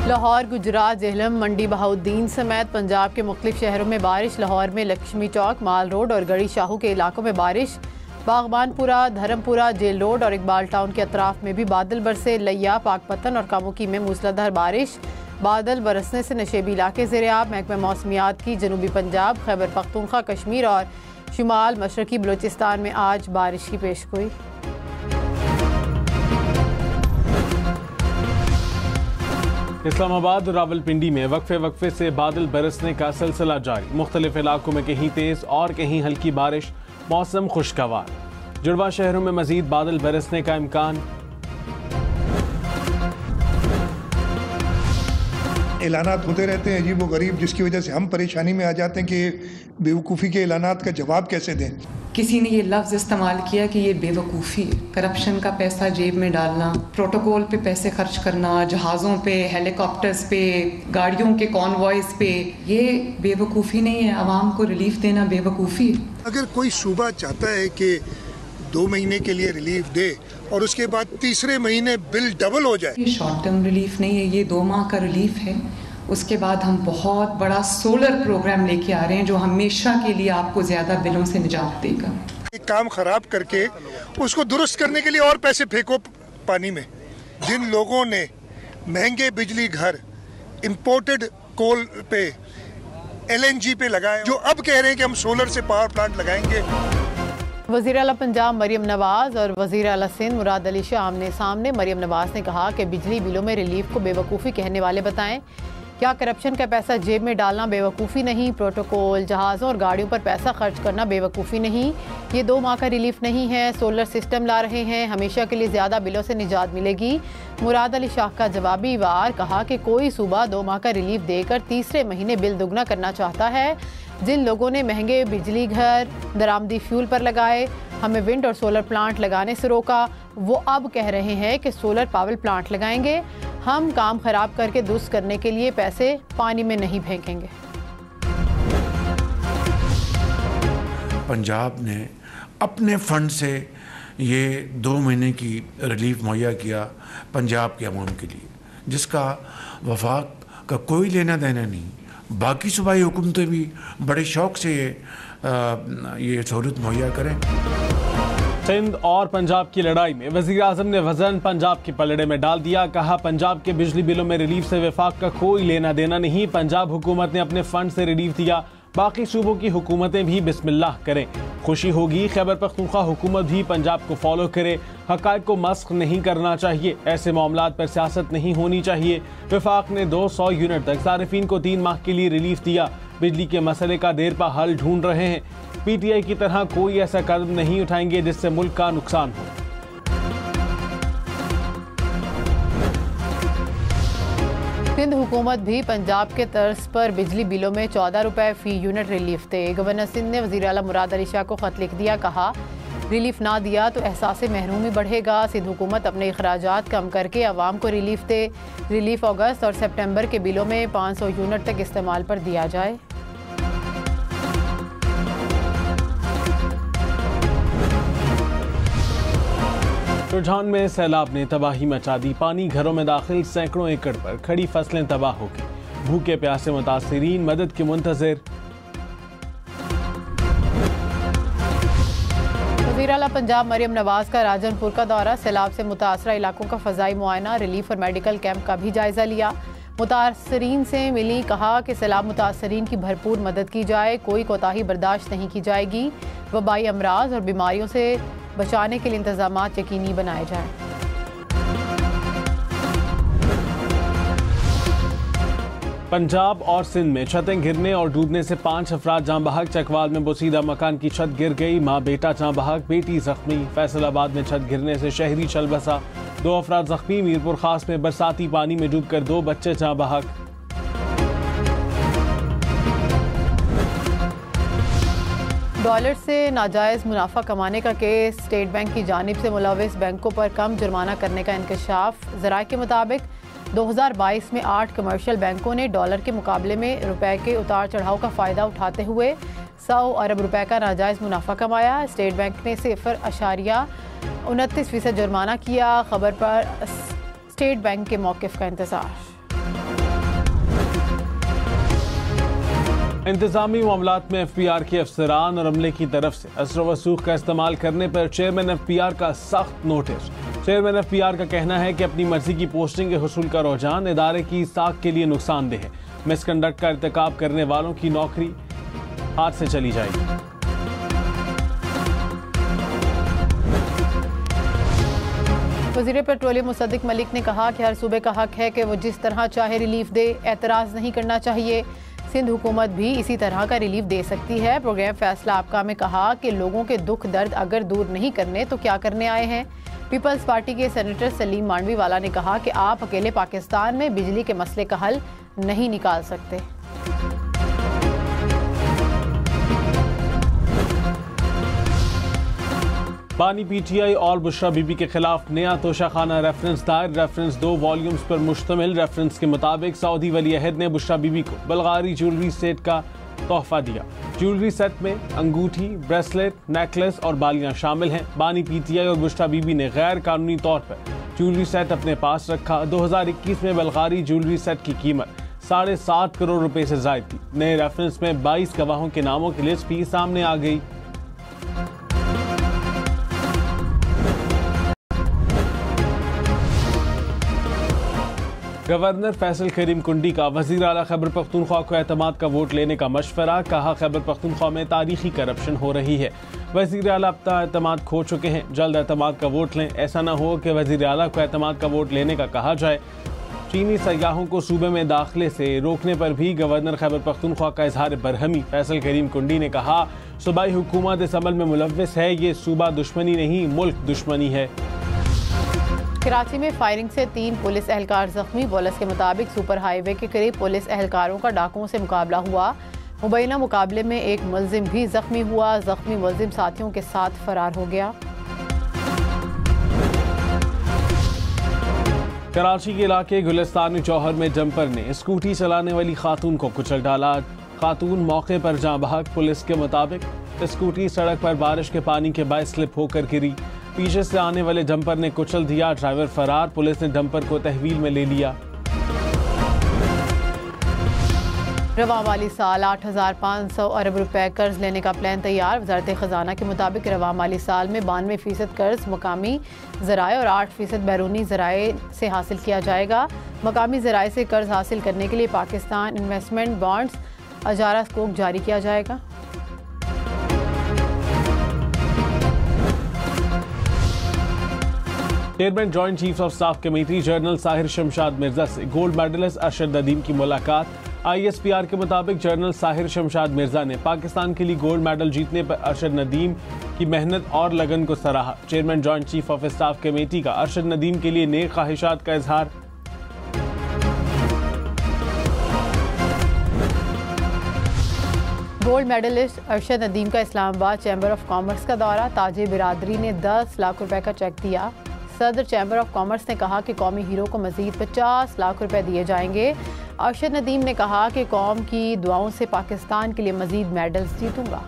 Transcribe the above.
लाहौर, गुजरात, झेलम, मंडी बहाउद्दीन समेत पंजाब के मुख्तलिफ शहरों में बारिश। लाहौर में लक्ष्मी चौक, माल रोड और गढ़ी शाहू के इलाकों में बारिश। बागबानपुरा, धर्मपुरा, जेल रोड और इकबाल टाउन के अतराफ में भी बादल बरसे। लिया, पाकपतन और कामुकी में मूसलाधार बारिश। बादल बरसने से नशेबी इलाके ज़ेर-ए-आब। महकमा मौसमियात की जनूबी पंजाब, खैबर पख्तूनख्वा, कश्मीर और शुमाल मशरकी बलूचिस्तान में आज बारिश की पेशगोई। इस्लामाबाद और रावलपिंडी में वक्फे से बादल बरसने का सिलसिला जारी। मुख्तलिफ इलाकों में कहीं तेज और कहीं हल्की बारिश। मौसम खुशगवार। जुड़वा शहरों में मजीद बादल बरसने का इम्कान। ऐलानात होते रहते हैं अजीब व गरीब, जिसकी वजह से हम परेशानी में आ जाते हैं कि बेवकूफ़ी के ऐलानात का जवाब कैसे दें। किसी ने ये लफ्ज़ इस्तेमाल किया कि ये बेवकूफ़ी, करप्शन का पैसा जेब में डालना, प्रोटोकॉल पे पैसे खर्च करना, जहाज़ों पे, हेलीकॉप्टर्स पे, गाड़ियों के कॉन्वॉयज़ पे, ये बेवकूफ़ी नहीं है। आवाम को रिलीफ देना बेवकूफ़ी। अगर कोई सूबा चाहता है कि 2 महीने के लिए रिलीफ दे और उसके बाद तीसरे महीने बिल डबल हो जाए, ये शॉर्ट टर्म रिलीफ नहीं है, ये 2 माह का रिलीफ है। उसके बाद हम बहुत बड़ा सोलर प्रोग्राम लेके आ रहे हैं जो हमेशा के लिए आपको ज्यादा बिलों से निजात देगा। एक काम खराब करके उसको दुरुस्त करने के लिए और पैसे फेंको पानी में। जिन लोगों ने महंगे बिजली घर इंपोर्टेड कोल पे, LNG पे लगाए, जो अब कह रहे हैं कि हम सोलर से पावर प्लांट लगाएंगे। वज़ीर आला पंजाब मरियम नवाज और वज़ीर आला सिंध मुराद अली शाह आमने सामने। मरियम नवाज ने कहा कि बिजली बिलों में रिलीफ को बेवकूफ़ी कहने वाले बताएं। क्या करप्शन का पैसा जेब में डालना बेवकूफ़ी नहीं? प्रोटोकॉल, जहाज़ों और गाड़ियों पर पैसा खर्च करना बेवकूफ़ी नहीं? ये 2 माह का रिलीफ नहीं है, सोलर सिस्टम ला रहे हैं, हमेशा के लिए ज़्यादा बिलों से निजात मिलेगी। मुराद अली शाह का जवाबी वार कहा कि कोई सूबा 2 माह का रिलीफ देकर तीसरे महीने बिल दुगना करना चाहता है। जिन लोगों ने महंगे बिजली घर दरामदी फ्यूल पर लगाए, हमें विंड और सोलर प्लांट लगाने से रोका, वो अब कह रहे हैं कि सोलर पावर प्लांट लगाएंगे। हम काम खराब करके दुरुस्त करने के लिए पैसे पानी में नहीं फेंकेंगे। पंजाब ने अपने फंड से ये 2 महीने की रिलीफ मुहैया किया पंजाब के अवाम के लिए, जिसका वफाक का कोई लेना देना नहीं। बाकी सूबाई हुकूमतें भी बड़े शौक से ये सहूलत मुहैया करें। सिंध और पंजाब की लड़ाई में वज़ीर आज़म ने वज़न पंजाब के पलड़े में डाल दिया। कहा, पंजाब के बिजली बिलों में रिलीफ से वफाक का कोई लेना देना नहीं। पंजाब हुकूमत ने अपने फंड से रिलीफ दिया, बाकी सूबों की हुकूमतें भी बिस्मिल्लाह करें। खुशी होगी खैबर पख्तूनख्वा हुकूमत भी पंजाब को फॉलो करे। हक़ाइक़ को मस्ख़ नहीं करना चाहिए, ऐसे मामलात पर सियासत नहीं होनी चाहिए। वफाक ने 200 यूनिट तक सारिफीन को 3 माह के लिए रिलीफ दिया। बिजली के मसले का देर पा हल ढूंढ रहे हैं। PTI की तरह कोई ऐसा कदम नहीं उठाएंगे जिससे मुल्क का नुकसान हो। सिंध हुकूमत भी पंजाब के तर्ज पर बिजली बिलों में 14 रुपए फ़ी यूनिट रिलीफ दे। गवर्नर सिंध ने वज़ीर आला मुराद अली शाह को ख़त लिख दिया। कहा, रिलीफ ना दिया तो एहसास महरूमी बढ़ेगा। सिंध हुकूमत अपने अखराजात कम करके आवाम को रिलीफ दे। रिलीफ अगस्त और सितंबर के बिलों में 500 यूनिट तक इस्तेमाल पर दिया जाए। रुझान में सैलाब ने तबाही मचा दी। पानी घरों में दाखिल, सैकड़ों एकड़ पर खड़ी फसलें तबाह हो गई। भूखे प्यासे मुतासिरीन मदद के मुंतज़िर। वज़ीर आला पंजाब मरियम नवाज का राजनपुर का दौरा। सैलाब से मुतासरा इलाकों का फ़ज़ाई मुआयना, रिलीफ और मेडिकल कैंप का भी जायज़ा लिया। मुतासरीन से मिली, कहा कि सैलाब मुतासरीन की भरपूर मदद की जाए, कोई कोताही बर्दाश्त नहीं की जाएगी। वबाई अमराज और बीमारियों से बचाने के लिए इंतजामात यकीनी बनाए जाएं। पंजाब और सिंध में छतें गिरने और डूबने से 5 अफराद जाँ बहक। चकवाल में बोसीदा मकान की छत गिर गई, माँ बेटा जाँ बहक, बेटी जख्मी। फैसलाबाद में छत गिरने से शहरी चल बसा, 2 अफराद जख्मी। मीरपुर खास में बरसाती पानी में डूबकर 2 बच्चे जाँ बहक। डॉलर से नाजायज़ मुनाफा कमाने का केस। स्टेट बैंक की जानिब से मुलविस बैंकों पर कम जुर्माना करने का इंकशाफ। ज़राए के मुताबिक 2022 में 8 कमर्शियल बैंकों ने डॉलर के मुकाबले में रुपए के उतार चढ़ाव का फ़ायदा उठाते हुए 100 अरब रुपए का नाजायज़ मुनाफा कमाया। स्टेट बैंक ने 0.29% जुर्माना किया। खबर पर स्टेट बैंक के मौक़िफ़ का इंतज़ार। इंतजामी मामलात में FPR के अफसरान और अमले की तरफ से असर वसूख का इस्तेमाल करने पर चेयरमैन FPR का सख्त नोटिस। चेयरमैन FPR का कहना है कि अपनी मर्जी की पोस्टिंग के हुसूल का रुझान इदारे की साख के लिए नुकसानदेह है। मिसकंडक्ट का इर्तिकाब करने वालों की नौकरी हाथ से चली जाएगी। वज़ीर पेट्रोलियम मुसद्दिक मलिक ने कहा कि हर सूबे का हक है कि वो जिस तरह चाहे रिलीफ दे, एतराज़ नहीं करना चाहिए। सिंध हुकूमत भी इसी तरह का रिलीफ दे सकती है। प्रोग्राम फैसला आपका में कहा कि लोगों के दुख दर्द अगर दूर नहीं करने तो क्या करने आए हैं। पीपल्स पार्टी के सेनेटर सलीम मांडवीवाला ने कहा कि आप अकेले पाकिस्तान में बिजली के मसले का हल नहीं निकाल सकते। बानी PTI और बुशरा बीबी के खिलाफ नया तोशाखाना रेफरेंस दायर। रेफरेंस 2 वॉल्यूम्स पर मुश्तमिल। रेफरेंस के मुताबिक सऊदी वली अहद ने बुशरा बीबी को बल्गारी ज्वेलरी सेट का तोहफा दिया। ज्वेलरी सेट में अंगूठी, ब्रेसलेट, नेकलेस और बालियां शामिल हैं। बानी PTI और बुशरा बीबी ने गैर कानूनी तौर पर ज्वेलरी सेट अपने पास रखा। 2021 में बल्गारी ज्वेलरी सेट की कीमत 7.5 करोड़ रुपए से जायद थी। नए रेफरेंस में 22 गवाहों के नामों की लिस्ट भी सामने आ गई। गवर्नर फैसल करीम कुंडी का वज़ीर आला खैबर पख्तूनख्वा को एतमाद का वोट लेने का मशवरा। कहा खैबर पख्तूनख्वा में तारीखी करप्शन हो रही है। वज़ीर आला अपना एतमाद खो चुके हैं, जल्द एतमाद का वोट लें। ऐसा न हो कि वज़ीर आला को एतमाद का वोट लेने का कहा जाए। चीनी सयाहों को सूबे में दाखिले से रोकने पर भी गवर्नर खैबर पख्तूनख्वा का इजहार बरहमी। फैसल करीम कुंडी ने कहा सूबाई हुकूमत इस अमल में मुलव्विस है। ये सूबा दुश्मनी नहीं, मुल्क दुश्मनी है। कराची में फायरिंग से 3 पुलिस एहलकार जख्मी। पुलिस के मुताबिक सुपर हाईवे के करीब पुलिस एहलकारों का डाकुओं से मुकाबला हुआ। मुबैना मुकाबले में एक मुलजिम भी जख्मी हुआ। जख्मी मुलजिम साथियों के साथ फरार हो गया। कराची के इलाके गुलिस्तानी चौहर में जंपर ने स्कूटी चलाने वाली खातून को कुचल डाला। खातून मौके पर जाँ बहक। पुलिस के मुताबिक स्कूटी सड़क पर बारिश के पानी के बायस स्लिप होकर गिरी। पीछे से आने वाले डंपर ने कुचल दिया। ड्राइवर फरार। पुलिस ने डंपर को तहवील में ले लिया। रवा माली साल 8,500 अरब रुपए कर्ज लेने का प्लान तैयार। वजारत खजाना के मुताबिक रवा माली साल में 92% कर्ज मकामी ज़राए और 8% बैरूनी ज़राए से हासिल किया जाएगा। मकामी ज़राए से कर्ज हासिल करने के लिए Pakistan investment bonds Azara scope जारी किया जाएगा। Chairman joint chief of staff committee general Sahir Shamshad Mirza से गोल्ड मेडलिस्ट अरशद नदीम की मुलाकात। ISPR के मुताबिक जनरल साहिर शमशाद मिर्जा ने पाकिस्तान के लिए गोल्ड मेडल जीतने पर अरशद नदीम की मेहनत और लगन को सराहा। Chairman joint chief of staff committee का अरशद नदीम के लिए नेक ख्वाहिशात का इजहार। गोल्ड मेडलिस्ट अरशद नदीम का इस्लामाबाद चैम्बर ऑफ कॉमर्स का दौरा। ताजे बिरादरी ने 10 लाख रुपए का चेक दिया। सदर चैम्बर ऑफ कॉमर्स ने कहा कि कौमी हीरो को मजीद 50 लाख रुपए दिए जाएंगे। अरशद नदीम ने कहा कि कौम की दुआओं से पाकिस्तान के लिए मजीद मेडल्स जीतूंगा।